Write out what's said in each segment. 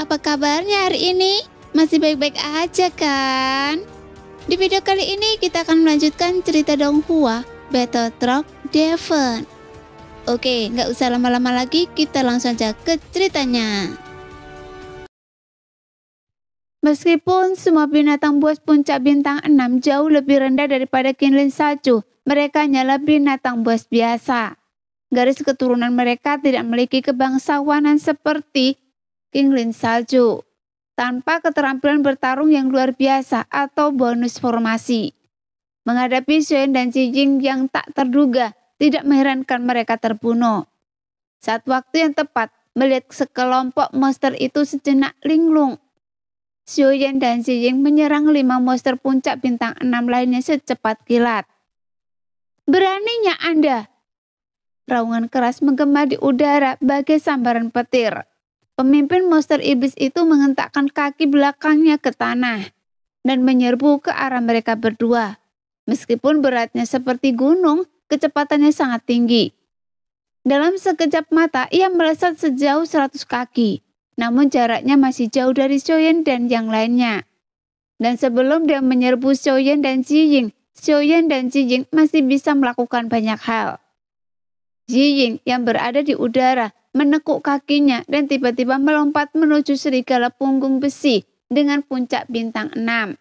apa kabarnya hari ini? Masih baik-baik aja kan? Di video kali ini kita akan melanjutkan cerita Donghua, Battle Truck Devon. Oke, nggak usah lama-lama lagi, kita langsung aja ke ceritanya. Meskipun semua binatang buas puncak bintang 6 jauh lebih rendah daripada Kinlin Salju, mereka hanyalah binatang buas biasa. Garis keturunan mereka tidak memiliki kebangsawanan seperti Kinlin Salju, tanpa keterampilan bertarung yang luar biasa atau bonus formasi. Menghadapi Xiaoyan dan Zijing yang tak terduga, tidak mengherankan mereka terbunuh. Saat waktu yang tepat, melihat sekelompok monster itu sejenak linglung. Xiaoyan dan Zijing menyerang 5 monster puncak bintang 6 lainnya secepat kilat. Beraninya Anda! Raungan keras menggema di udara bagai sambaran petir. Pemimpin monster iblis itu mengentakkan kaki belakangnya ke tanah dan menyerbu ke arah mereka berdua. Meskipun beratnya seperti gunung, kecepatannya sangat tinggi. Dalam sekejap mata, ia melesat sejauh 100 kaki. Namun jaraknya masih jauh dari Xiaoyan dan yang lainnya. Dan sebelum dia menyerbu Xiaoyan dan Zijing, Xiaoyan dan Zijing masih bisa melakukan banyak hal. Zijing yang berada di udara menekuk kakinya dan tiba-tiba melompat menuju serigala punggung besi dengan puncak bintang 6.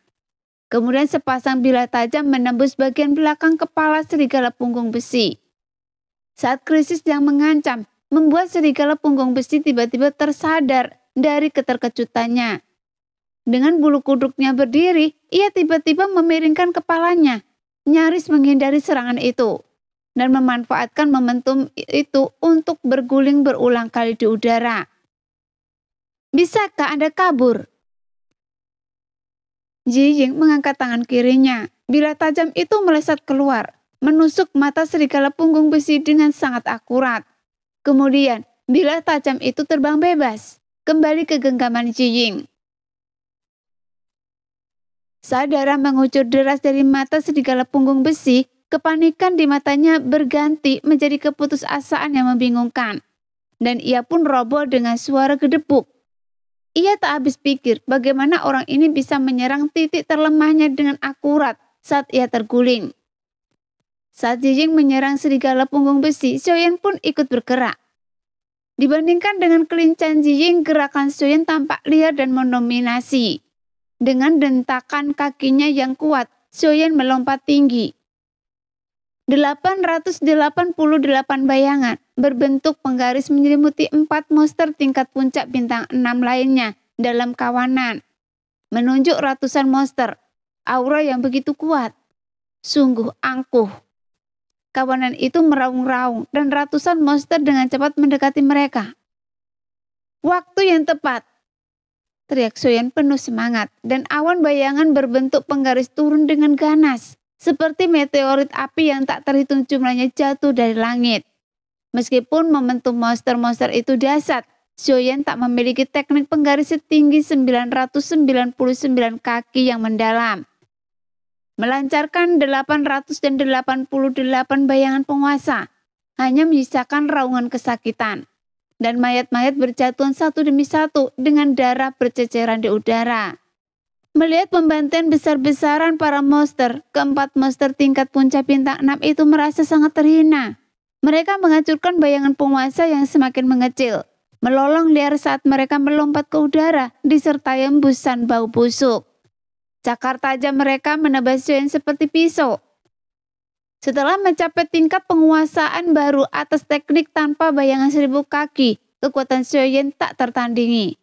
Kemudian sepasang bilah tajam menembus bagian belakang kepala serigala punggung besi. Saat krisis yang mengancam, membuat serigala punggung besi tiba-tiba tersadar dari keterkejutannya. Dengan bulu kuduknya berdiri, ia tiba-tiba memiringkan kepalanya, nyaris menghindari serangan itu, dan memanfaatkan momentum itu untuk berguling berulang kali di udara. Bisakah Anda kabur? Zijing mengangkat tangan kirinya. Bilah tajam itu melesat keluar, menusuk mata serigala punggung besi dengan sangat akurat. Kemudian, bilah tajam itu terbang bebas, kembali ke genggaman Zijing. Saat darah mengucur deras dari mata serigala punggung besi, kepanikan di matanya berganti menjadi keputusasaan yang membingungkan. Dan ia pun roboh dengan suara gedebuk. Ia tak habis pikir bagaimana orang ini bisa menyerang titik terlemahnya dengan akurat saat ia terguling. Saat Zijing menyerang serigala punggung besi, Xiaoyan pun ikut bergerak. Dibandingkan dengan kelincahan Zijing, gerakan Xiaoyan tampak liar dan mendominasi. Dengan dentakan kakinya yang kuat, Xiaoyan melompat tinggi. 888 bayangan berbentuk penggaris menyelimuti 4 monster tingkat puncak bintang 6 lainnya dalam kawanan. Menunjuk ratusan monster, aura yang begitu kuat. Sungguh angkuh. Kawanan itu meraung-raung dan ratusan monster dengan cepat mendekati mereka. Waktu yang tepat, teriak Xiaoyan penuh semangat, dan awan bayangan berbentuk penggaris turun dengan ganas, seperti meteorit api yang tak terhitung jumlahnya jatuh dari langit. Meskipun momentum monster-monster itu dahsyat, Xiaoyan tak memiliki teknik penggaris setinggi 999 kaki yang mendalam. Melancarkan 888 bayangan penguasa, hanya menyisakan raungan kesakitan, dan mayat-mayat berjatuhan satu demi satu dengan darah berceceran di udara. Melihat pembantaian besar-besaran para monster, keempat monster tingkat puncak bintang 6 itu merasa sangat terhina. Mereka menghancurkan bayangan penguasa yang semakin mengecil, melolong liar saat mereka melompat ke udara disertai embusan bau busuk. Cakar tajam mereka menebas Xiaoyan seperti pisau. Setelah mencapai tingkat penguasaan baru atas teknik tanpa bayangan 1000 kaki, kekuatan Xiaoyan tak tertandingi.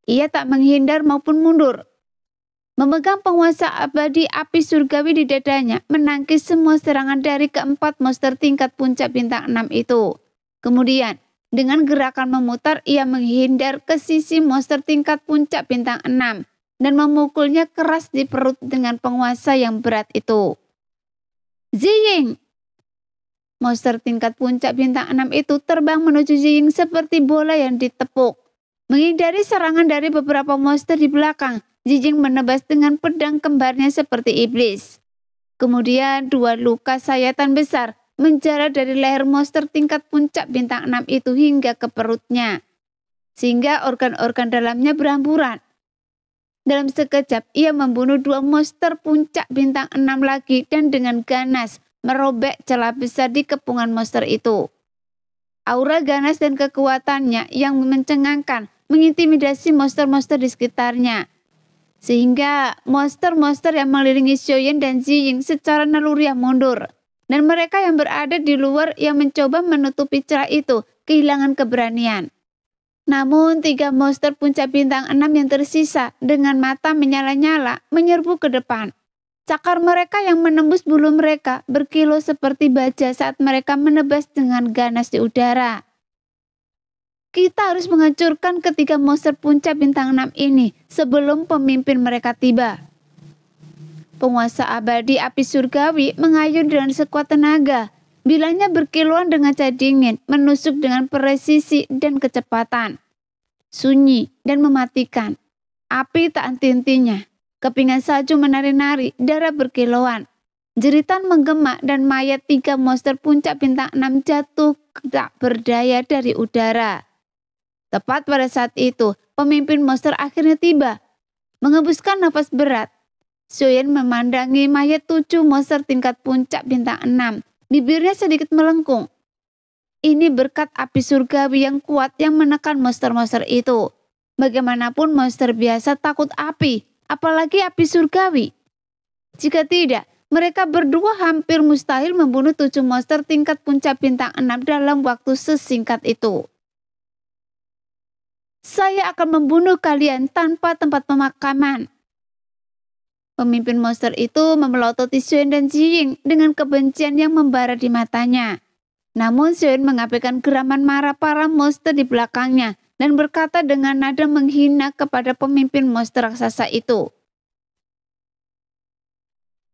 Ia tak menghindar maupun mundur. Memegang penguasa abadi api surgawi di dadanya, menangkis semua serangan dari keempat monster tingkat puncak bintang 6 itu. Kemudian, dengan gerakan memutar, ia menghindar ke sisi monster tingkat puncak bintang 6 dan memukulnya keras di perut dengan penguasa yang berat itu. Zijing! Monster tingkat puncak bintang 6 itu terbang menuju Zijing seperti bola yang ditepuk. Menghindari serangan dari beberapa monster di belakang, Zijing menebas dengan pedang kembarnya seperti iblis. Kemudian 2 luka sayatan besar menjalar dari leher monster tingkat puncak bintang 6 itu hingga ke perutnya. sehingga organ-organ dalamnya berhamburan. Dalam sekejap, ia membunuh 2 monster puncak bintang 6 lagi dan dengan ganas merobek celah besar di kepungan monster itu. Aura ganas dan kekuatannya yang mencengangkan mengintimidasi monster-monster di sekitarnya. Sehingga monster-monster yang mengelilingi Xiaoyan dan Ziying secara naluriah mundur. Dan mereka yang berada di luar yang mencoba menutupi celah itu kehilangan keberanian. Namun 3 monster puncak bintang 6 yang tersisa dengan mata menyala-nyala menyerbu ke depan. Cakar mereka yang menembus bulu mereka berkilau seperti baja saat mereka menebas dengan ganas di udara. Kita harus menghancurkan ketiga monster puncak bintang 6 ini sebelum pemimpin mereka tiba. Penguasa abadi api surgawi mengayun dengan sekuat tenaga. Bilangnya berkilauan dengan cahaya dingin, menusuk dengan presisi dan kecepatan. Sunyi dan mematikan. Api tak henti-hentinya. Kepingan salju menari-nari, darah berkilauan. Jeritan menggema dan mayat 3 monster puncak bintang 6 jatuh tak berdaya dari udara. Tepat pada saat itu, pemimpin monster akhirnya tiba. Mengembuskan nafas berat, Xiaoyan memandangi mayat 7 monster tingkat puncak bintang 6. Bibirnya sedikit melengkung. Ini berkat api surgawi yang kuat yang menekan monster-monster itu. Bagaimanapun monster biasa takut api, apalagi api surgawi. Jika tidak, mereka berdua hampir mustahil membunuh 7 monster tingkat puncak bintang 6 dalam waktu sesingkat itu. Saya akan membunuh kalian tanpa tempat pemakaman. Pemimpin monster itu memelototi Xiaoyan dan Ziying dengan kebencian yang membara di matanya. Namun Xiaoyan mengabaikan geraman marah para monster di belakangnya dan berkata dengan nada menghina kepada pemimpin monster raksasa itu.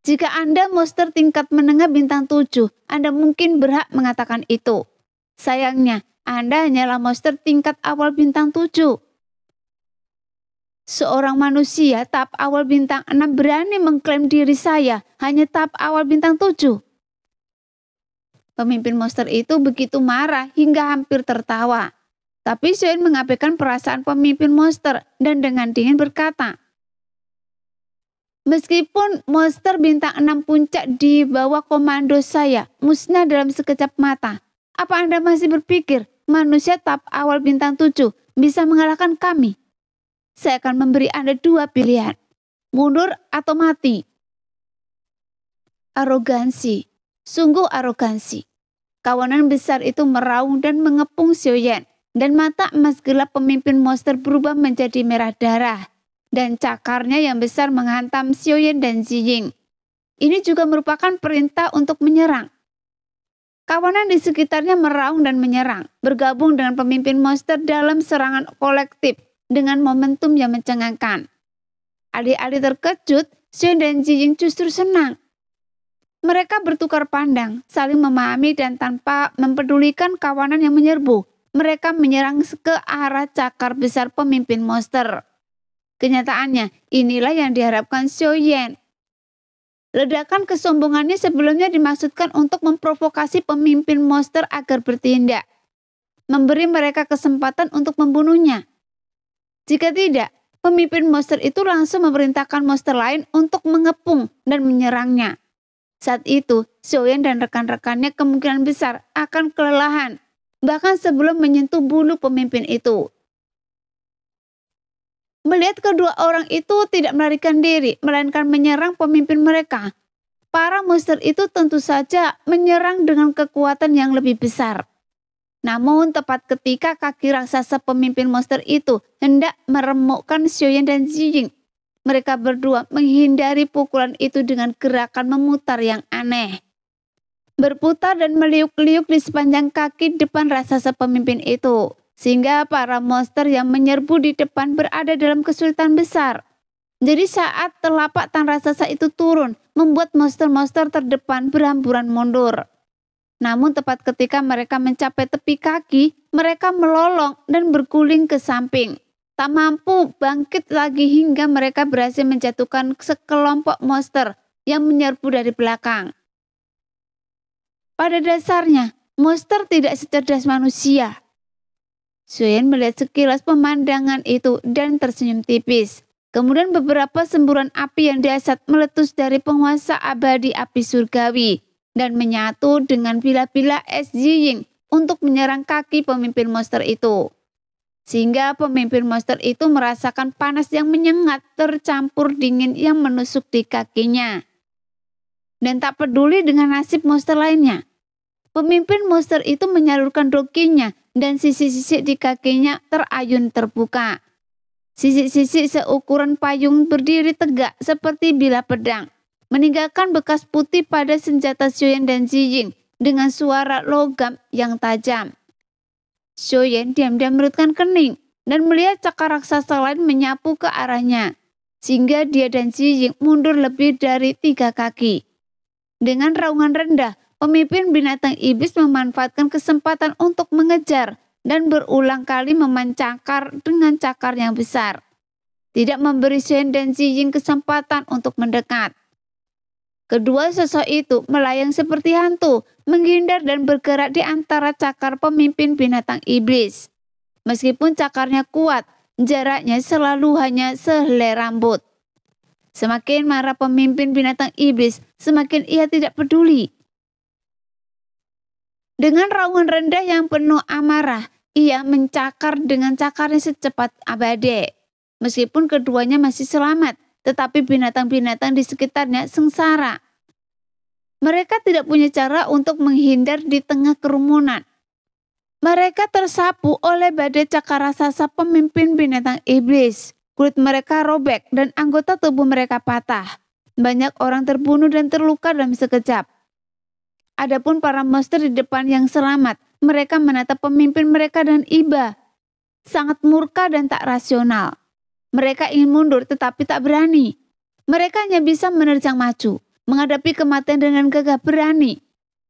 Jika Anda monster tingkat menengah bintang 7, Anda mungkin berhak mengatakan itu. Sayangnya, Anda hanyalah monster tingkat awal bintang 7. Seorang manusia tahap awal bintang 6 berani mengklaim diri saya hanya tahap awal bintang 7. Pemimpin monster itu begitu marah hingga hampir tertawa. Tapi Xiaoyan mengabaikan perasaan pemimpin monster dan dengan dingin berkata, meskipun monster bintang 6 puncak di bawah komando saya musnah dalam sekejap mata, apa Anda masih berpikir manusia tahap awal bintang 7 bisa mengalahkan kami? Saya akan memberi Anda 2 pilihan, mundur atau mati. Arogansi, sungguh arogansi. Kawanan besar itu meraung dan mengepung Xiaoyan, dan mata emas gelap pemimpin monster berubah menjadi merah darah, dan cakarnya yang besar menghantam Xiaoyan dan Ziying. Ini juga merupakan perintah untuk menyerang. Kawanan di sekitarnya meraung dan menyerang, bergabung dengan pemimpin monster dalam serangan kolektif dengan momentum yang mencengangkan. Alih-alih terkejut, Xiaoyan dan Ziying justru senang. Mereka bertukar pandang, saling memahami dan tanpa mempedulikan kawanan yang menyerbu, mereka menyerang ke arah cakar besar pemimpin monster. Kenyataannya, inilah yang diharapkan Xiaoyan. Ledakan kesombongannya sebelumnya dimaksudkan untuk memprovokasi pemimpin monster agar bertindak, memberi mereka kesempatan untuk membunuhnya. Jika tidak, pemimpin monster itu langsung memerintahkan monster lain untuk mengepung dan menyerangnya. Saat itu, Xiaoyan dan rekan-rekannya kemungkinan besar akan kelelahan, bahkan sebelum menyentuh bulu pemimpin itu. Melihat kedua orang itu tidak melarikan diri, melainkan menyerang pemimpin mereka, para monster itu tentu saja menyerang dengan kekuatan yang lebih besar. Namun tepat ketika kaki raksasa pemimpin monster itu hendak meremukkan Xiaoyan dan Ziying, mereka berdua menghindari pukulan itu dengan gerakan memutar yang aneh. Berputar dan meliuk-liuk di sepanjang kaki depan raksasa pemimpin itu, sehingga para monster yang menyerbu di depan berada dalam kesulitan besar. Jadi saat telapak tangan raksasa itu turun, membuat monster-monster terdepan berhamburan mundur. Namun tepat ketika mereka mencapai tepi kaki, mereka melolong dan berguling ke samping. Tak mampu bangkit lagi hingga mereka berhasil menjatuhkan sekelompok monster yang menyerbu dari belakang. Pada dasarnya, monster tidak secerdas manusia. Soyen melihat sekilas pemandangan itu dan tersenyum tipis. Kemudian beberapa semburan api yang dahsyat meletus dari penguasa abadi api surgawi dan menyatu dengan bila-bila es Ziying untuk menyerang kaki pemimpin monster itu. Sehingga pemimpin monster itu merasakan panas yang menyengat tercampur dingin yang menusuk di kakinya. Dan tak peduli dengan nasib monster lainnya, pemimpin monster itu menyalurkan dokinya dan sisik-sisik di kakinya terayun terbuka. Sisik-sisik seukuran payung berdiri tegak seperti bilah pedang, meninggalkan bekas putih pada senjata Xiaoyan dan Ziying dengan suara logam yang tajam. Xiaoyan diam-diam merutkan kening dan melihat cakar raksasa lain menyapu ke arahnya, sehingga dia dan Ziying mundur lebih dari 3 kaki. Dengan raungan rendah, pemimpin binatang iblis memanfaatkan kesempatan untuk mengejar dan berulang kali memancakar dengan cakar yang besar, tidak memberi Xiaoyan dan Ziying kesempatan untuk mendekat. Kedua sosok itu melayang seperti hantu, menghindar dan bergerak di antara cakar pemimpin binatang iblis. Meskipun cakarnya kuat, jaraknya selalu hanya sehelai rambut. Semakin marah pemimpin binatang iblis, semakin ia tidak peduli. Dengan raungan rendah yang penuh amarah, ia mencakar dengan cakarnya secepat badai. Meskipun keduanya masih selamat, tetapi binatang-binatang di sekitarnya sengsara. Mereka tidak punya cara untuk menghindar di tengah kerumunan. Mereka tersapu oleh badai cakar raksasa pemimpin binatang iblis. Kulit mereka robek dan anggota tubuh mereka patah. Banyak orang terbunuh dan terluka dalam sekejap. Adapun para monster di depan yang selamat, mereka menatap pemimpin mereka dengan iba. Sangat murka dan tak rasional. Mereka ingin mundur tetapi tak berani. Mereka hanya bisa menerjang maju, menghadapi kematian dengan gagah berani.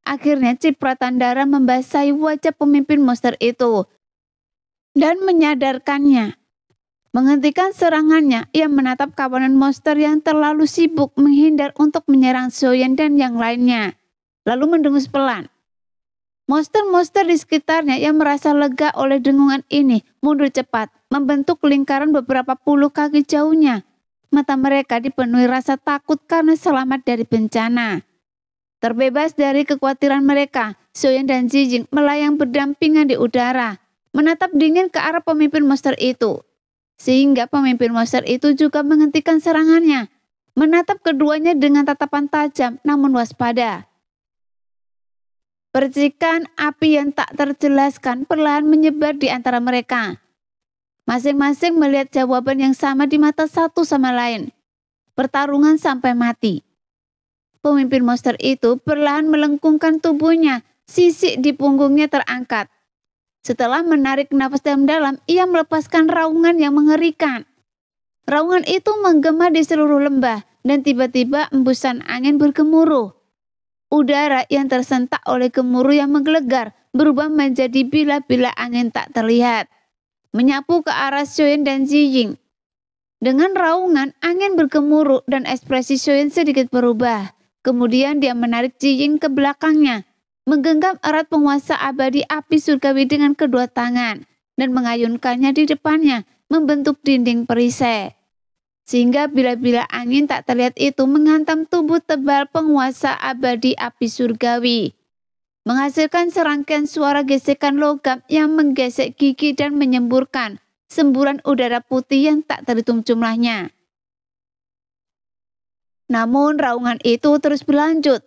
Akhirnya cipratan darah membasahi wajah pemimpin monster itu dan menyadarkannya. Menghentikan serangannya, ia menatap kawanan monster yang terlalu sibuk menghindar untuk menyerang Xiaoyan dan yang lainnya. Lalu mendengus pelan. Monster-monster di sekitarnya yang merasa lega oleh dengungan ini mundur cepat, membentuk lingkaran beberapa puluh kaki jauhnya. Mata mereka dipenuhi rasa takut karena selamat dari bencana. Terbebas dari kekhawatiran mereka, Xiaoyan dan Ziying melayang berdampingan di udara, menatap dingin ke arah pemimpin monster itu. Sehingga pemimpin monster itu juga menghentikan serangannya, menatap keduanya dengan tatapan tajam namun waspada. Percikan api yang tak terjelaskan perlahan menyebar di antara mereka. Masing-masing melihat jawaban yang sama di mata satu sama lain. Pertarungan sampai mati. Pemimpin monster itu perlahan melengkungkan tubuhnya, sisik di punggungnya terangkat. Setelah menarik nafas dalam-dalam, ia melepaskan raungan yang mengerikan. Raungan itu menggema di seluruh lembah dan tiba-tiba embusan angin bergemuruh. Udara yang tersentak oleh gemuruh yang menggelegar berubah menjadi bila-bila angin tak terlihat, menyapu ke arah Xiaoyan dan Ziying. Dengan raungan, angin bergemuruh dan ekspresi Xiaoyan sedikit berubah. Kemudian dia menarik Ziying ke belakangnya, menggenggam erat penguasa abadi api surgawi dengan kedua tangan, dan mengayunkannya di depannya, membentuk dinding perisai. Sehingga bila-bila angin tak terlihat itu menghantam tubuh tebal penguasa abadi api surgawi, menghasilkan serangkaian suara gesekan logam yang menggesek gigi dan menyemburkan semburan udara putih yang tak terhitung jumlahnya. Namun raungan itu terus berlanjut.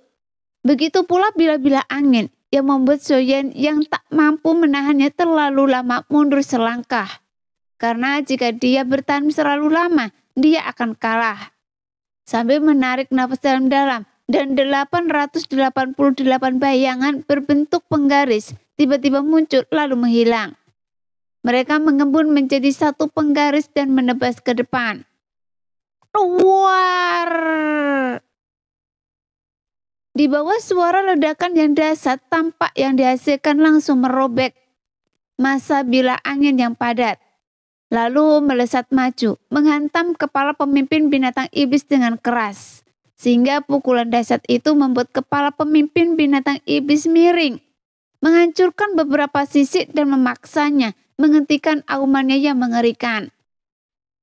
Begitu pula bila-bila angin yang membuat Xiaoyan yang tak mampu menahannya terlalu lama mundur selangkah. Karena jika dia bertahan terlalu lama, dia akan kalah. Sambil menarik nafas dalam-dalam dan 888 bayangan berbentuk penggaris tiba-tiba muncul lalu menghilang. Mereka mengembun menjadi satu penggaris dan menebas ke depan. War! Di bawah suara ledakan yang dahsyat, tampak yang dihasilkan langsung merobek massa bila angin yang padat. Lalu melesat maju, menghantam kepala pemimpin binatang iblis dengan keras. Sehingga pukulan dahsyat itu membuat kepala pemimpin binatang iblis miring, menghancurkan beberapa sisik dan memaksanya menghentikan aumannya yang mengerikan.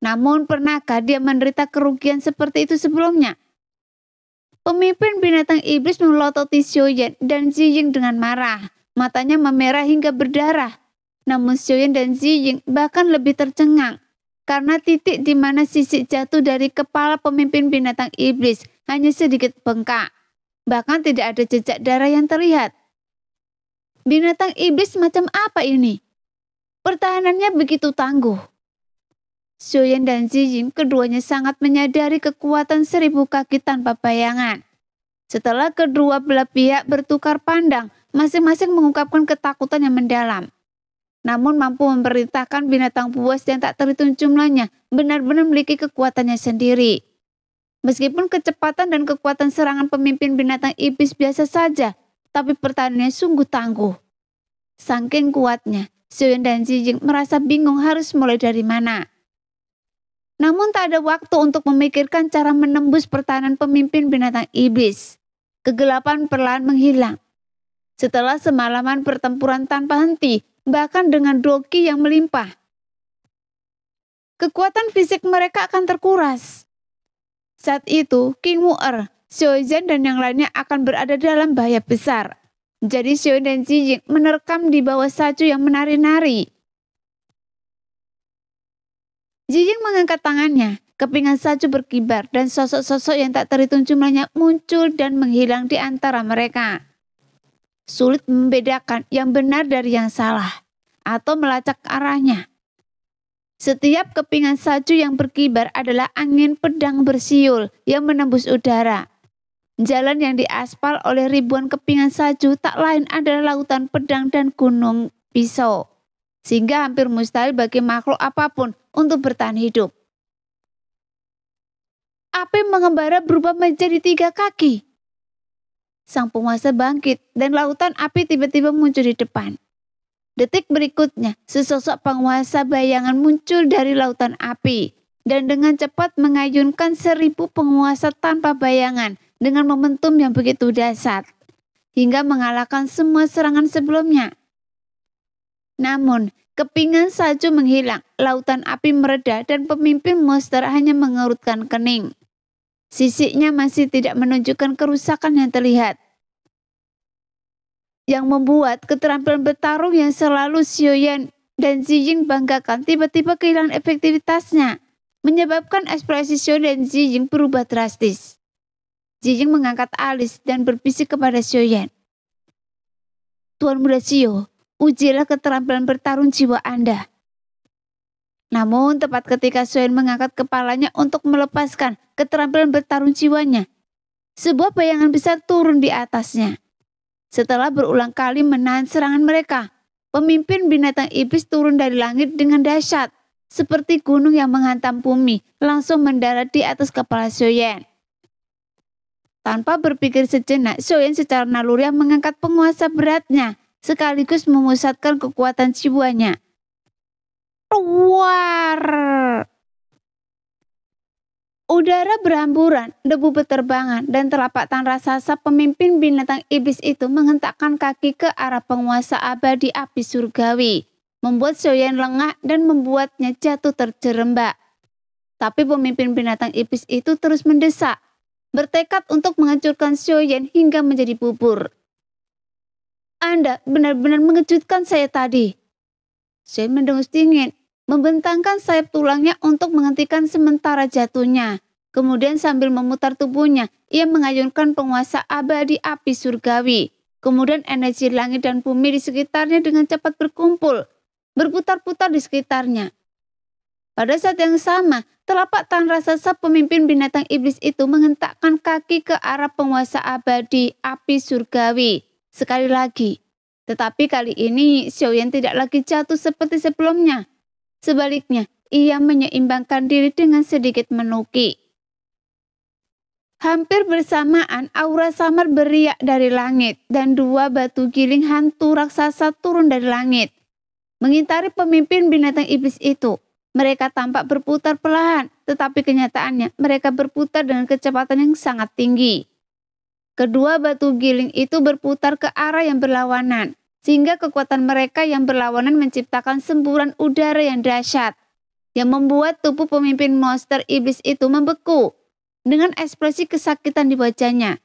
Namun pernahkah dia menderita kerugian seperti itu sebelumnya? Pemimpin binatang iblis melototi Xiaoyan dan Ziying dengan marah. Matanya memerah hingga berdarah. Namun Xiaoyan dan Ziying bahkan lebih tercengang karena titik di mana sisik jatuh dari kepala pemimpin binatang iblis hanya sedikit bengkak. Bahkan tidak ada jejak darah yang terlihat. Binatang iblis macam apa ini? Pertahanannya begitu tangguh. Xiaoyan dan Ziying keduanya sangat menyadari kekuatan 1000 kaki tanpa bayangan. Setelah kedua belah pihak bertukar pandang, masing-masing mengungkapkan ketakutan yang mendalam. Namun mampu memerintahkan binatang buas yang tak terhitung jumlahnya benar-benar memiliki kekuatannya sendiri. Meskipun kecepatan dan kekuatan serangan pemimpin binatang iblis biasa saja, tapi pertahanannya sungguh tangguh. Saking kuatnya, Xiaoyan dan Ziying merasa bingung harus mulai dari mana. Namun tak ada waktu untuk memikirkan cara menembus pertahanan pemimpin binatang iblis. Kegelapan perlahan menghilang. Setelah semalaman pertempuran tanpa henti, bahkan dengan doki yang melimpah, kekuatan fisik mereka akan terkuras. Saat itu, King Mu'er, Xiaozhen dan yang lainnya akan berada dalam bahaya besar. Jadi Xiaoyan dan Ziying menerkam di bawah salju yang menari-nari. Ziying mengangkat tangannya, kepingan salju berkibar dan sosok-sosok yang tak terhitung jumlahnya muncul dan menghilang di antara mereka. Sulit membedakan yang benar dari yang salah, atau melacak arahnya. Setiap kepingan salju yang berkibar adalah angin pedang bersiul yang menembus udara. Jalan yang diaspal oleh ribuan kepingan salju tak lain adalah lautan pedang dan gunung pisau, sehingga hampir mustahil bagi makhluk apapun untuk bertahan hidup. Api mengembara berubah menjadi 3 kaki. Sang penguasa bangkit dan lautan api tiba-tiba muncul di depan. Detik berikutnya, sesosok penguasa bayangan muncul dari lautan api dan dengan cepat mengayunkan 1000 penguasa tanpa bayangan dengan momentum yang begitu dahsyat hingga mengalahkan semua serangan sebelumnya. Namun, kepingan salju menghilang, lautan api mereda dan pemimpin monster hanya mengerutkan kening. Sisiknya masih tidak menunjukkan kerusakan yang terlihat, yang membuat keterampilan bertarung yang selalu Xiaoyan dan Ziying banggakan tiba-tiba kehilangan efektivitasnya, menyebabkan ekspresi Xiaoyan dan Ziying berubah drastis. Ziying mengangkat alis dan berbisik kepada Xiaoyan. Tuan Muda Xiao, ujilah keterampilan bertarung jiwa Anda. Namun tepat ketika Xiaoyan mengangkat kepalanya untuk melepaskan keterampilan bertarung jiwanya, sebuah bayangan besar turun di atasnya. Setelah berulang kali menahan serangan mereka, pemimpin binatang iblis turun dari langit dengan dahsyat, seperti gunung yang menghantam bumi, langsung mendarat di atas kepala Xiaoyan. Tanpa berpikir sejenak, Xiaoyan secara naluriah mengangkat penguasa beratnya, sekaligus memusatkan kekuatan jiwanya. War! Udara berhamburan, debu berterbangan, dan telapak tangan raksasa pemimpin binatang iblis itu menghentakkan kaki ke arah penguasa abadi api surgawi, membuat Xiaoyan lengah dan membuatnya jatuh terjerembab. Tapi pemimpin binatang iblis itu terus mendesak, bertekad untuk menghancurkan Xiaoyan hingga menjadi bubur. Anda benar-benar mengejutkan saya tadi. Xiaoyan mendengus dingin, membentangkan sayap tulangnya untuk menghentikan sementara jatuhnya. Kemudian sambil memutar tubuhnya, ia mengayunkan penguasa abadi api surgawi. Kemudian energi langit dan bumi di sekitarnya dengan cepat berkumpul, berputar-putar di sekitarnya. Pada saat yang sama, telapak tangan raksasa pemimpin binatang iblis itu menghentakkan kaki ke arah penguasa abadi api surgawi. Sekali lagi. Tetapi kali ini Xiaoyan tidak lagi jatuh seperti sebelumnya. Sebaliknya, ia menyeimbangkan diri dengan sedikit menuki. Hampir bersamaan, aura samar beriak dari langit dan 2 batu giling hantu raksasa turun dari langit, mengitari pemimpin binatang iblis itu. Mereka tampak berputar perlahan, tetapi kenyataannya mereka berputar dengan kecepatan yang sangat tinggi. Kedua batu giling itu berputar ke arah yang berlawanan, sehingga kekuatan mereka yang berlawanan menciptakan semburan udara yang dahsyat, yang membuat tubuh pemimpin monster iblis itu membeku dengan ekspresi kesakitan di wajahnya.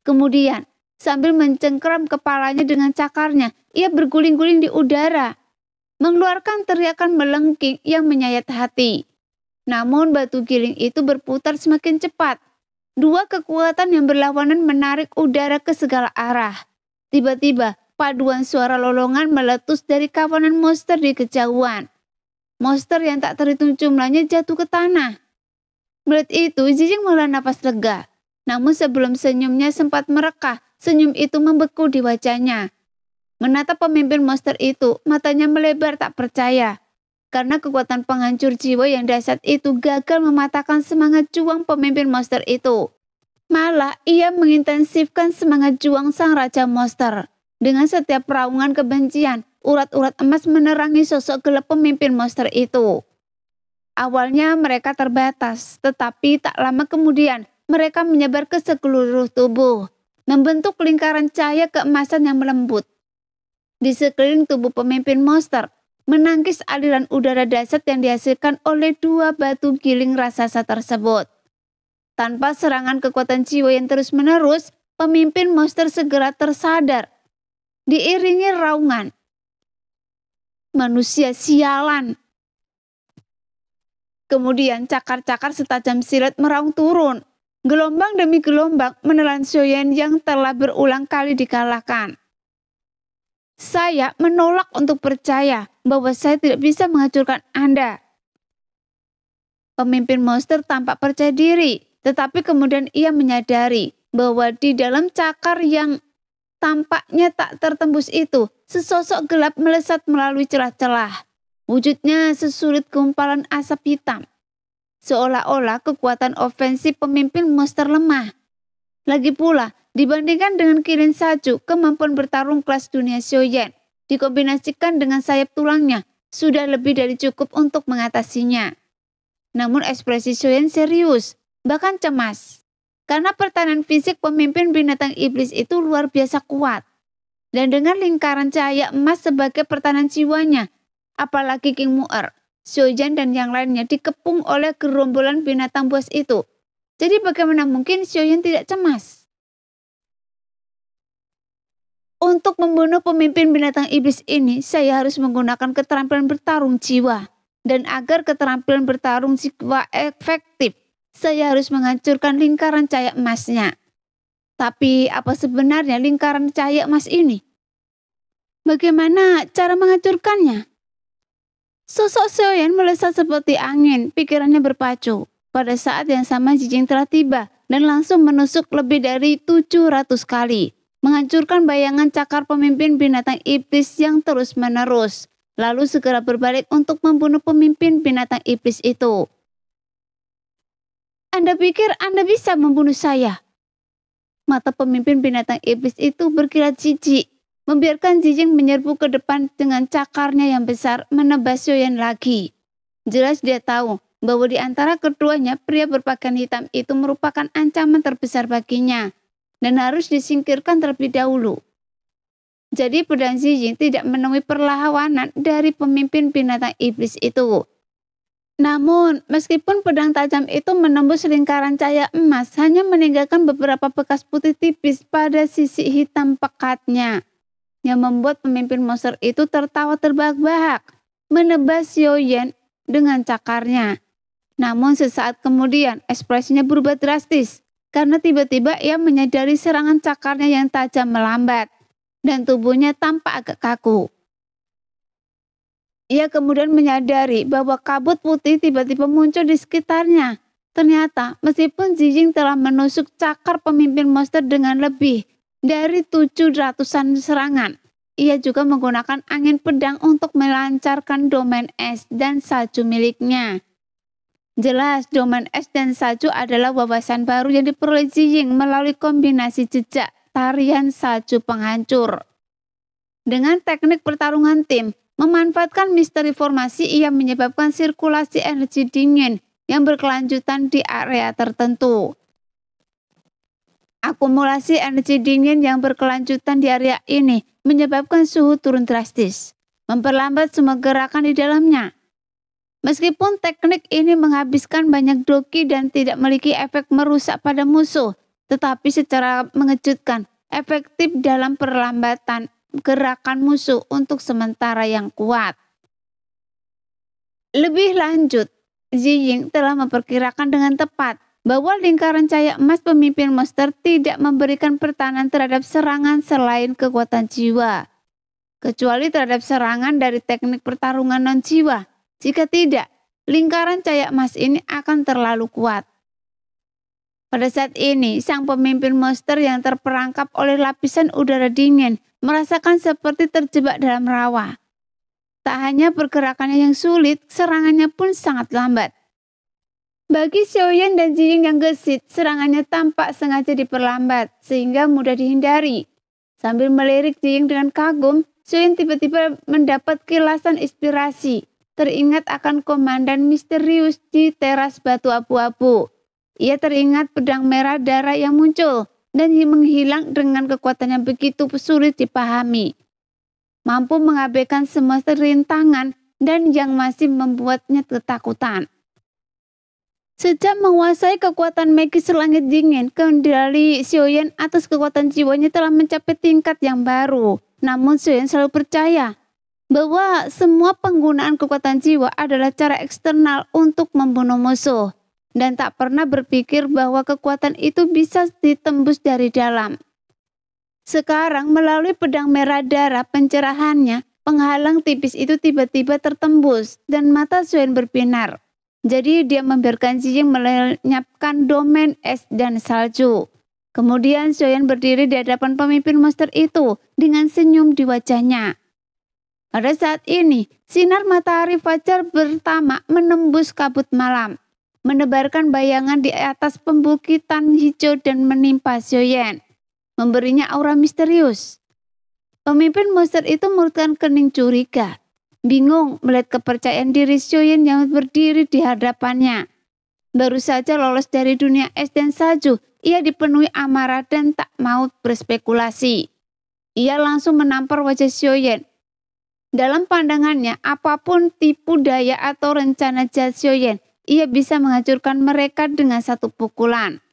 Kemudian, sambil mencengkeram kepalanya dengan cakarnya, ia berguling-guling di udara, mengeluarkan teriakan melengking yang menyayat hati. Namun batu giling itu berputar semakin cepat. Dua kekuatan yang berlawanan menarik udara ke segala arah. Tiba-tiba, paduan suara lolongan meletus dari kawanan monster di kejauhan. Monster yang tak terhitung jumlahnya jatuh ke tanah. Melihat itu, Zijing menghela napas lega. Namun sebelum senyumnya sempat merekah, senyum itu membeku di wajahnya. Menatap pemimpin monster itu, matanya melebar tak percaya. Karena kekuatan penghancur jiwa yang dahsyat itu gagal mematahkan semangat juang pemimpin monster itu. Malah ia mengintensifkan semangat juang sang raja monster. Dengan setiap raungan kebencian, urat-urat emas menerangi sosok gelap pemimpin monster itu. Awalnya mereka terbatas, tetapi tak lama kemudian mereka menyebar ke seluruh tubuh, membentuk lingkaran cahaya keemasan yang melembut. Di sekeliling tubuh pemimpin monster, menangkis aliran udara dahsyat yang dihasilkan oleh dua batu giling raksasa tersebut. Tanpa serangan kekuatan jiwa yang terus-menerus, pemimpin monster segera tersadar. Diiringi raungan, "Manusia sialan!" Kemudian cakar-cakar setajam silet meraung turun. Gelombang demi gelombang menelan Xiaoyan yang telah berulang kali dikalahkan. "Saya menolak untuk percaya bahwa saya tidak bisa menghancurkan Anda." Pemimpin monster tampak percaya diri, tetapi kemudian ia menyadari bahwa di dalam cakar yang tampaknya tak tertembus itu, sesosok gelap melesat melalui celah-celah. Wujudnya sesulit gumpalan asap hitam. Seolah-olah kekuatan ofensif pemimpin monster lemah. Lagi pula, dibandingkan dengan kilin salju, kemampuan bertarung kelas dunia Xiaoyan dikombinasikan dengan sayap tulangnya sudah lebih dari cukup untuk mengatasinya. Namun ekspresi Xiaoyan serius, bahkan cemas. Karena pertahanan fisik pemimpin binatang iblis itu luar biasa kuat. Dan dengan lingkaran cahaya emas sebagai pertahanan jiwanya, apalagi King Mu'er, Xiaoyan dan yang lainnya dikepung oleh gerombolan binatang buas itu. Jadi bagaimana mungkin Xiaoyan tidak cemas? Untuk membunuh pemimpin binatang iblis ini, saya harus menggunakan keterampilan bertarung jiwa. Dan agar keterampilan bertarung jiwa efektif, saya harus menghancurkan lingkaran cahaya emasnya. Tapi apa sebenarnya lingkaran cahaya emas ini? Bagaimana cara menghancurkannya? Sosok Xiaoyan melesat seperti angin, pikirannya berpacu. Pada saat yang sama Zijing telah tiba dan langsung menusuk lebih dari 700 kali. Menghancurkan bayangan cakar pemimpin binatang iblis yang terus-menerus. Lalu segera berbalik untuk membunuh pemimpin binatang iblis itu. "Anda pikir Anda bisa membunuh saya?" Mata pemimpin binatang iblis itu berkilat jijik, membiarkan Zijing menyerbu ke depan dengan cakarnya yang besar menebas Xiaoyan lagi. Jelas dia tahu bahwa di antara keduanya pria berpakaian hitam itu merupakan ancaman terbesar baginya dan harus disingkirkan terlebih dahulu. Jadi pedang Zijing tidak menemui perlawanan dari pemimpin binatang iblis itu. Namun, meskipun pedang tajam itu menembus lingkaran cahaya emas, hanya meninggalkan beberapa bekas putih tipis pada sisi hitam pekatnya, yang membuat pemimpin monster itu tertawa terbahak-bahak, menebas Xiaoyan dengan cakarnya. Namun sesaat kemudian, ekspresinya berubah drastis, karena tiba-tiba ia menyadari serangan cakarnya yang tajam melambat, dan tubuhnya tampak agak kaku. Ia kemudian menyadari bahwa kabut putih tiba-tiba muncul di sekitarnya. Ternyata, meskipun Zijing telah menusuk cakar pemimpin monster dengan lebih dari 700-an serangan, ia juga menggunakan angin pedang untuk melancarkan domain es dan salju miliknya. Jelas, domain es dan salju adalah wawasan baru yang diperoleh Zijing melalui kombinasi jejak tarian salju penghancur. Dengan teknik pertarungan tim, memanfaatkan misteri formasi, ia menyebabkan sirkulasi energi dingin yang berkelanjutan di area tertentu. Akumulasi energi dingin yang berkelanjutan di area ini menyebabkan suhu turun drastis, memperlambat semua gerakan di dalamnya. Meskipun teknik ini menghabiskan banyak doki dan tidak memiliki efek merusak pada musuh, tetapi secara mengejutkan efektif dalam perlambatan gerakan musuh untuk sementara yang kuat. Lebih lanjut, Ziying telah memperkirakan dengan tepat bahwa lingkaran cahaya emas pemimpin monster tidak memberikan pertahanan terhadap serangan selain kekuatan jiwa, kecuali terhadap serangan dari teknik pertarungan non-jiwa. Jika tidak, lingkaran cahaya emas ini akan terlalu kuat. Pada saat ini, sang pemimpin monster yang terperangkap oleh lapisan udara dingin merasakan seperti terjebak dalam rawa. Tak hanya pergerakannya yang sulit, serangannya pun sangat lambat. Bagi Xiaoyan dan Ziying yang gesit, serangannya tampak sengaja diperlambat, sehingga mudah dihindari. Sambil melirik Ziying dengan kagum, Xiaoyan tiba-tiba mendapat kilasan inspirasi. Teringat akan komandan misterius di teras batu abu-abu. Ia teringat pedang merah darah yang muncul, dan menghilang dengan kekuatan yang begitu sulit dipahami. Mampu mengabaikan semua rintangan dan yang masih membuatnya ketakutan. Sejak menguasai kekuatan magis langit dingin, kendali Xiaoyan atas kekuatan jiwanya telah mencapai tingkat yang baru. Namun Xiaoyan selalu percaya bahwa semua penggunaan kekuatan jiwa adalah cara eksternal untuk membunuh musuh, dan tak pernah berpikir bahwa kekuatan itu bisa ditembus dari dalam. Sekarang melalui pedang merah darah pencerahannya, penghalang tipis itu tiba-tiba tertembus dan mata Xiaoyan berbinar. Jadi dia membiarkan Ziying melenyapkan domain es dan salju. Kemudian Xiaoyan berdiri di hadapan pemimpin monster itu dengan senyum di wajahnya. Pada saat ini, sinar matahari fajar pertama menembus kabut malam, menebarkan bayangan di atas pembukitan hijau dan menimpa Xiaoyan, memberinya aura misterius. Pemimpin monster itu menurutkan kening curiga, bingung melihat kepercayaan diri Xiaoyan yang berdiri di hadapannya. Baru saja lolos dari dunia es dan salju, ia dipenuhi amarah dan tak mau berspekulasi. Ia langsung menampar wajah Xiaoyan. Dalam pandangannya, apapun tipu daya atau rencana jahat Xiaoyan, ia bisa menghancurkan mereka dengan satu pukulan.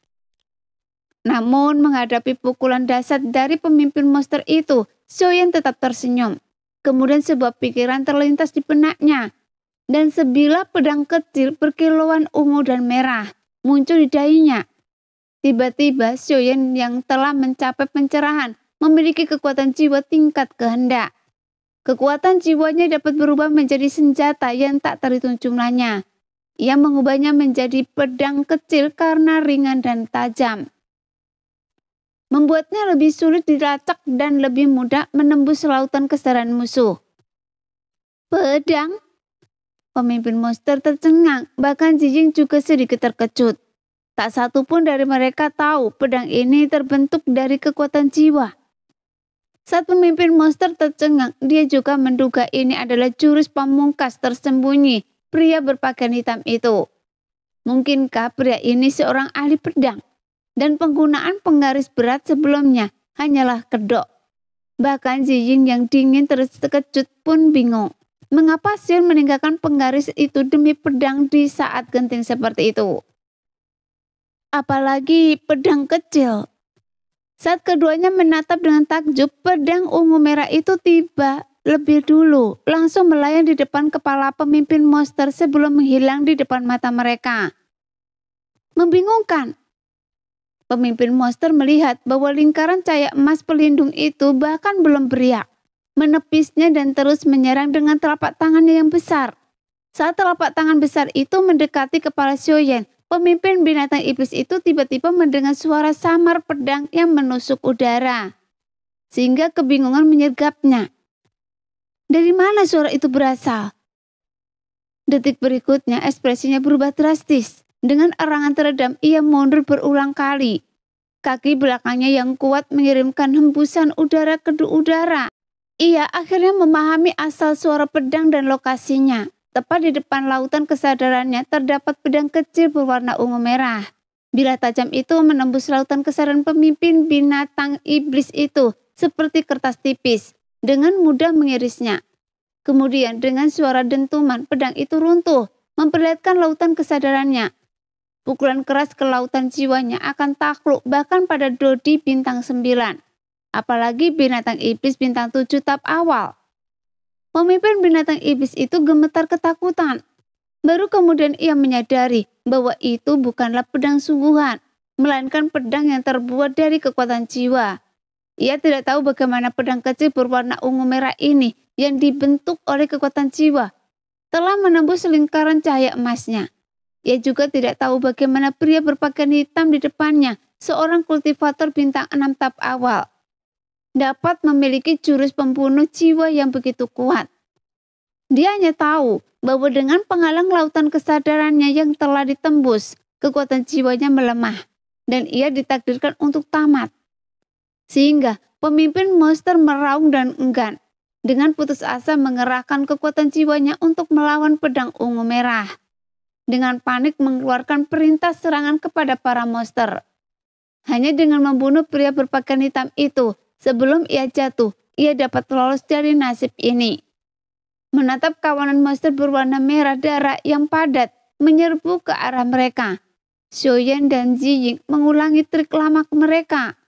Namun menghadapi pukulan dahsyat dari pemimpin monster itu, Xiaoyan tetap tersenyum. Kemudian sebuah pikiran terlintas di benaknya, dan sebilah pedang kecil berkilauan ungu dan merah muncul di dahinya. Tiba-tiba Xiaoyan yang telah mencapai pencerahan memiliki kekuatan jiwa tingkat kehendak. Kekuatan jiwanya dapat berubah menjadi senjata yang tak terhitung jumlahnya. Ia mengubahnya menjadi pedang kecil karena ringan dan tajam, membuatnya lebih sulit dilacak dan lebih mudah menembus lautan kesadaran musuh. Pedang? Pemimpin monster tercengang, bahkan Ziying juga sedikit terkejut. Tak satu pun dari mereka tahu pedang ini terbentuk dari kekuatan jiwa. Saat pemimpin monster tercengang, dia juga menduga ini adalah jurus pamungkas tersembunyi pria berpakaian hitam itu. Mungkinkah pria ini seorang ahli pedang? Dan penggunaan penggaris berat sebelumnya hanyalah kedok. Bahkan Ziying yang dingin terkejut pun bingung. Mengapa Xiaoyan meninggalkan penggaris itu demi pedang di saat genting seperti itu? Apalagi pedang kecil. Saat keduanya menatap dengan takjub, pedang ungu merah itu tiba lebih dulu, langsung melayang di depan kepala pemimpin monster sebelum menghilang di depan mata mereka. Membingungkan. Pemimpin monster melihat bahwa lingkaran cahaya emas pelindung itu bahkan belum beriak, menepisnya dan terus menyerang dengan telapak tangannya yang besar. Saat telapak tangan besar itu mendekati kepala Xiaoyan, pemimpin binatang iblis itu tiba-tiba mendengar suara samar pedang yang menusuk udara, sehingga kebingungan menyergapnya. Dari mana suara itu berasal? Detik berikutnya ekspresinya berubah drastis. Dengan erangan teredam, ia mundur berulang kali. Kaki belakangnya yang kuat mengirimkan hembusan udara ke udara. Ia akhirnya memahami asal suara pedang dan lokasinya. Tepat di depan lautan kesadarannya terdapat pedang kecil berwarna ungu merah. Bila tajam itu menembus lautan kesadaran pemimpin binatang iblis itu seperti kertas tipis, dengan mudah mengirisnya. Kemudian dengan suara dentuman pedang itu runtuh, memperlihatkan lautan kesadarannya. Pukulan keras ke lautan jiwanya akan takluk bahkan pada Dodi bintang 9. Apalagi binatang iblis bintang 7 tahap awal. Pemimpin binatang iblis itu gemetar ketakutan. Baru kemudian ia menyadari bahwa itu bukanlah pedang sungguhan, melainkan pedang yang terbuat dari kekuatan jiwa. Ia tidak tahu bagaimana pedang kecil berwarna ungu merah ini yang dibentuk oleh kekuatan jiwa telah menembus lingkaran cahaya emasnya. Ia juga tidak tahu bagaimana pria berpakaian hitam di depannya, seorang kultivator bintang 6 tahap awal, dapat memiliki jurus pembunuh jiwa yang begitu kuat. Dia hanya tahu bahwa dengan penghalang lautan kesadarannya yang telah ditembus, kekuatan jiwanya melemah, dan ia ditakdirkan untuk tamat. Sehingga pemimpin monster meraung dan enggan, dengan putus asa mengerahkan kekuatan jiwanya untuk melawan pedang ungu merah. Dengan panik mengeluarkan perintah serangan kepada para monster. Hanya dengan membunuh pria berpakaian hitam itu, sebelum ia jatuh, ia dapat lolos dari nasib ini. Menatap kawanan monster berwarna merah darah yang padat menyerbu ke arah mereka, Xiaoyan dan Ziying mengulangi trik lama mereka.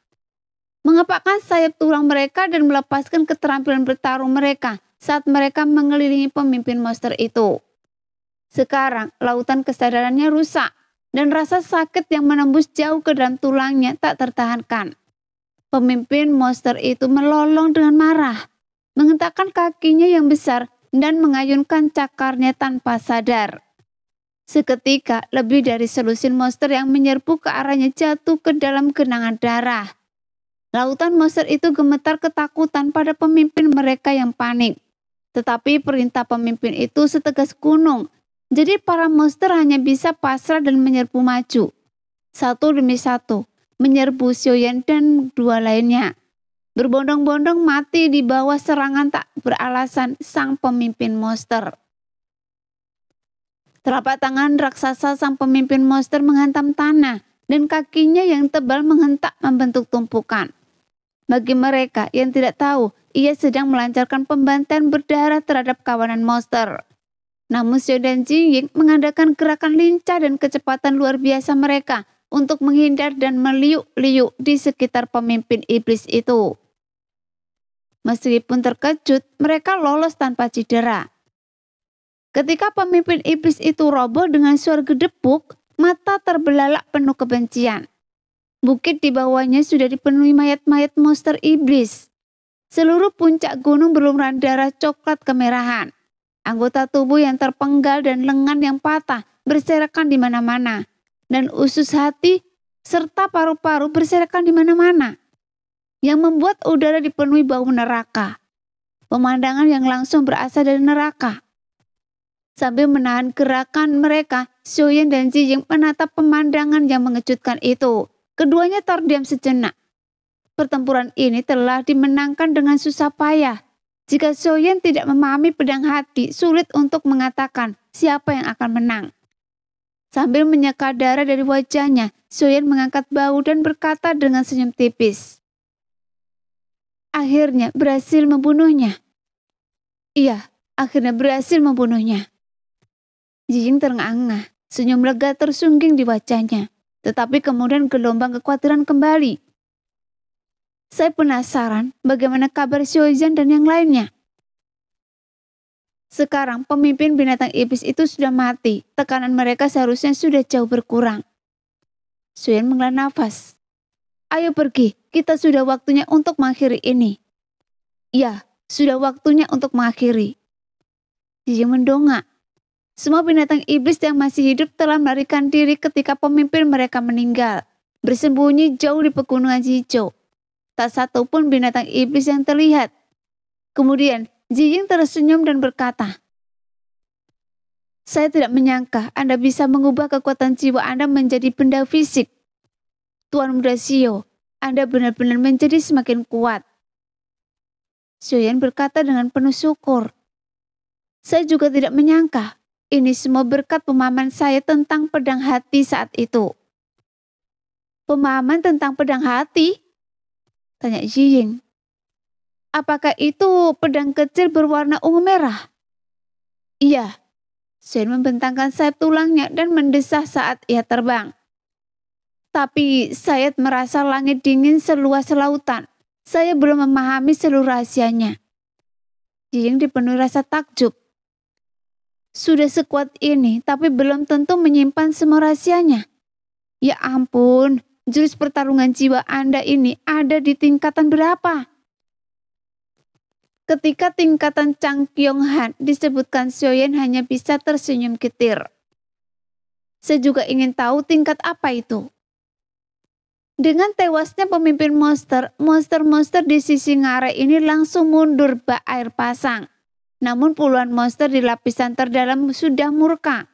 Mengepakkan sayap tulang mereka dan melepaskan keterampilan bertarung mereka saat mereka mengelilingi pemimpin monster itu. Sekarang lautan kesadarannya rusak dan rasa sakit yang menembus jauh ke dalam tulangnya tak tertahankan. Pemimpin monster itu melolong dengan marah, menghentakkan kakinya yang besar dan mengayunkan cakarnya tanpa sadar. Seketika lebih dari selusin monster yang menyerbu ke arahnya jatuh ke dalam genangan darah. Lautan monster itu gemetar ketakutan pada pemimpin mereka yang panik. Tetapi perintah pemimpin itu setegas gunung. Jadi para monster hanya bisa pasrah dan menyerbu maju. Satu demi satu, menyerbu Xiaoyan dan dua lainnya. Berbondong-bondong mati di bawah serangan tak beralasan sang pemimpin monster. Telapak tangan raksasa sang pemimpin monster menghantam tanah dan kakinya yang tebal menghentak membentuk tumpukan. Bagi mereka yang tidak tahu, ia sedang melancarkan pembantaian berdarah terhadap kawanan monster. Namun Xiao dan Jiying mengadakan gerakan lincah dan kecepatan luar biasa mereka untuk menghindar dan meliuk-liuk di sekitar pemimpin iblis itu. Meskipun terkejut, mereka lolos tanpa cedera. Ketika pemimpin iblis itu roboh dengan suara gedebuk, mata terbelalak penuh kebencian. Bukit di bawahnya sudah dipenuhi mayat-mayat monster iblis. Seluruh puncak gunung berlumuran darah coklat kemerahan. Anggota tubuh yang terpenggal dan lengan yang patah berserakan di mana-mana. Dan usus hati serta paru-paru berserakan di mana-mana, yang membuat udara dipenuhi bau neraka. Pemandangan yang langsung berasal dari neraka. Sambil menahan gerakan mereka, Xiaoyan dan Ziying menatap pemandangan yang mengejutkan itu. Keduanya terdiam sejenak. Pertempuran ini telah dimenangkan dengan susah payah. Jika Xiaoyan tidak memahami pedang hati, sulit untuk mengatakan siapa yang akan menang. Sambil menyeka darah dari wajahnya, Xiaoyan mengangkat bahu dan berkata dengan senyum tipis. Akhirnya berhasil membunuhnya. Iya, akhirnya berhasil membunuhnya. Jiying terengah-engah, senyum lega tersungging di wajahnya. Tetapi kemudian gelombang kekhawatiran kembali. Saya penasaran bagaimana kabar Xiaoyan dan yang lainnya. Sekarang pemimpin binatang iblis itu sudah mati. Tekanan mereka seharusnya sudah jauh berkurang. Xiaoyan menghela nafas. Ayo pergi, kita sudah waktunya untuk mengakhiri ini. Ya, sudah waktunya untuk mengakhiri. Jiying mendongak. Semua binatang iblis yang masih hidup telah melarikan diri ketika pemimpin mereka meninggal, bersembunyi jauh di pegunungan hijau. Tak satu pun binatang iblis yang terlihat. Kemudian Jiying tersenyum dan berkata, saya tidak menyangka Anda bisa mengubah kekuatan jiwa Anda menjadi benda fisik. Tuan Muda Xiao, Anda benar-benar menjadi semakin kuat. Xiaoyan berkata dengan penuh syukur. Saya juga tidak menyangka. Ini semua berkat pemahaman saya tentang pedang hati saat itu. Pemahaman tentang pedang hati? Tanya Jiying. Apakah itu pedang kecil berwarna ungu merah? Iya. Xion membentangkan sayap tulangnya dan mendesah saat ia terbang. Tapi saya merasa langit dingin seluas lautan. Saya belum memahami seluruh rahasianya. Jijing dipenuhi rasa takjub. Sudah sekuat ini, tapi belum tentu menyimpan semua rahasianya. Ya ampun, jurus pertarungan jiwa Anda ini ada di tingkatan berapa? Ketika tingkatan Chang Kyong Han disebutkan, Xiaoyan hanya bisa tersenyum getir. Saya juga ingin tahu tingkat apa itu. Dengan tewasnya pemimpin monster di sisi ngarai ini langsung mundur bak air pasang. Namun puluhan monster di lapisan terdalam sudah murka.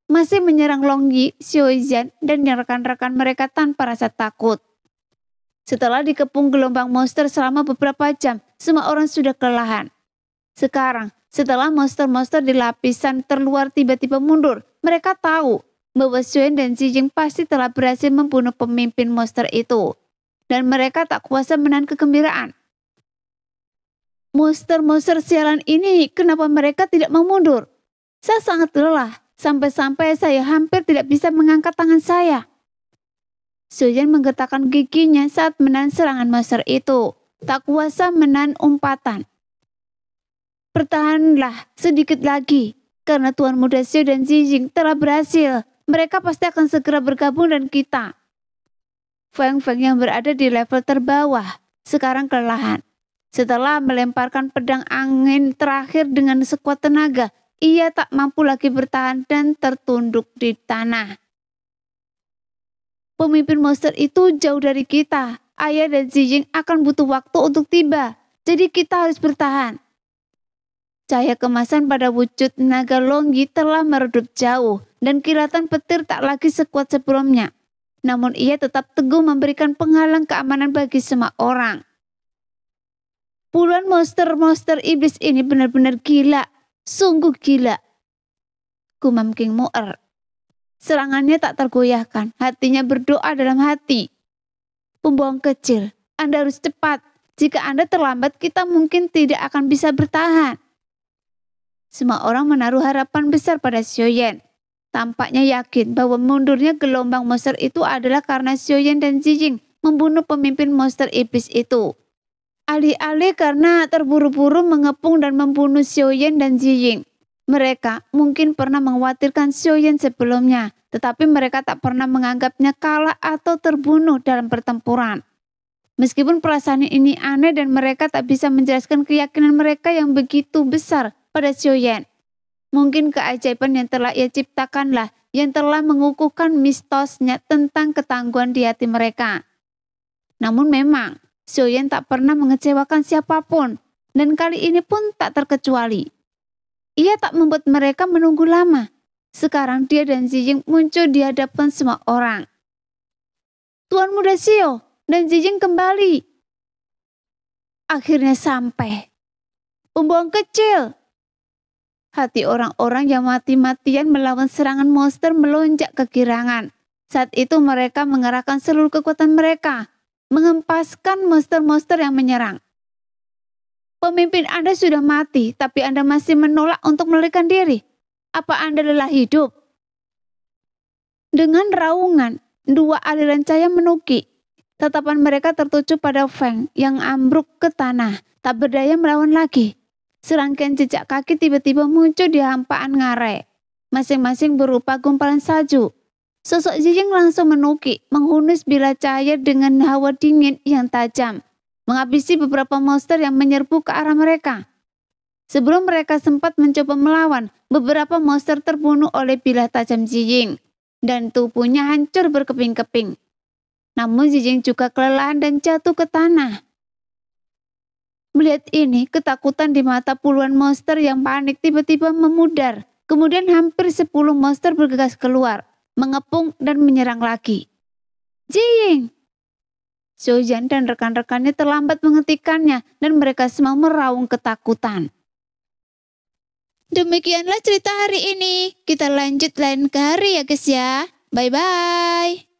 Masih menyerang Long Yi, Xiaoyan, dan rekan-rekan mereka tanpa rasa takut. Setelah dikepung gelombang monster selama beberapa jam, semua orang sudah kelelahan. Sekarang, setelah monster-monster di lapisan terluar tiba-tiba mundur, mereka tahu bahwa Xiaoyan dan Jijing pasti telah berhasil membunuh pemimpin monster itu. Dan mereka tak kuasa menahan kegembiraan. Monster-monster sialan ini, kenapa mereka tidak mau mundur? Saya sangat lelah, sampai-sampai saya hampir tidak bisa mengangkat tangan saya. Xiaoyan menggetarkan giginya saat menahan serangan monster itu. Tak kuasa menahan umpatan. Bertahanlah sedikit lagi, karena Tuan Muda Xiao dan Jijing telah berhasil. Mereka pasti akan segera bergabung dan kita. Feng Feng yang berada di level terbawah sekarang kelelahan. Setelah melemparkan pedang angin terakhir dengan sekuat tenaga, ia tak mampu lagi bertahan dan tertunduk di tanah. Pemimpin monster itu jauh dari kita. Ayah dan Jijing akan butuh waktu untuk tiba. Jadi kita harus bertahan. Cahaya kemasan pada wujud naga Long Yi telah meredup jauh. Dan kilatan petir tak lagi sekuat sebelumnya. Namun ia tetap teguh memberikan penghalang keamanan bagi semua orang. Puluhan monster-monster iblis ini benar-benar gila. Sungguh gila. Gumam King Mu'er. Serangannya tak tergoyahkan, hatinya berdoa dalam hati. Pembohong kecil, Anda harus cepat. Jika Anda terlambat, kita mungkin tidak akan bisa bertahan. Semua orang menaruh harapan besar pada Xiaoyan. Tampaknya yakin bahwa mundurnya gelombang monster itu adalah karena Xiaoyan dan Jijing membunuh pemimpin monster iblis itu. Alih-alih karena terburu-buru mengepung dan membunuh Xiaoyan dan Jijing. Mereka mungkin pernah mengkhawatirkan Xiaoyan sebelumnya, tetapi mereka tak pernah menganggapnya kalah atau terbunuh dalam pertempuran. Meskipun perasaan ini aneh dan mereka tak bisa menjelaskan keyakinan mereka yang begitu besar pada Xiaoyan. Mungkin keajaiban yang telah ia ciptakanlah yang telah mengukuhkan mistosnya tentang ketangguhan di hati mereka. Namun memang, Xiaoyan tak pernah mengecewakan siapapun, dan kali ini pun tak terkecuali. Ia tak membuat mereka menunggu lama. Sekarang dia dan Jijing muncul di hadapan semua orang. Tuan Muda Xiao dan Jijing kembali. Akhirnya sampai. Pembohong kecil. Hati orang-orang yang mati-matian melawan serangan monster melonjak kegirangan. Saat itu mereka mengerahkan seluruh kekuatan mereka, mengempaskan monster-monster yang menyerang. Pemimpin Anda sudah mati, tapi Anda masih menolak untuk melarikan diri. Apa Anda lelah hidup? Dengan raungan, dua aliran cahaya menukik. Tatapan mereka tertuju pada Feng yang ambruk ke tanah, tak berdaya melawan lagi. Serangkaian jejak kaki tiba-tiba muncul di hampaan ngarai. Masing-masing berupa gumpalan salju. Sosok Jijing langsung menukik, menghunus bilah cahaya dengan hawa dingin yang tajam, menghabisi beberapa monster yang menyerbu ke arah mereka. Sebelum mereka sempat mencoba melawan, beberapa monster terbunuh oleh bilah tajam Jijing, dan tubuhnya hancur berkeping-keping. Namun Jijing juga kelelahan dan jatuh ke tanah. Melihat ini, ketakutan di mata puluhan monster yang panik tiba-tiba memudar. Kemudian hampir 10 monster bergegas keluar, mengepung dan menyerang lagi. Jijing! Xiaoyan dan rekan-rekannya terlambat menghentikannya dan mereka semua meraung ketakutan. Demikianlah cerita hari ini. Kita lanjut lain hari ya guys ya. Bye-bye.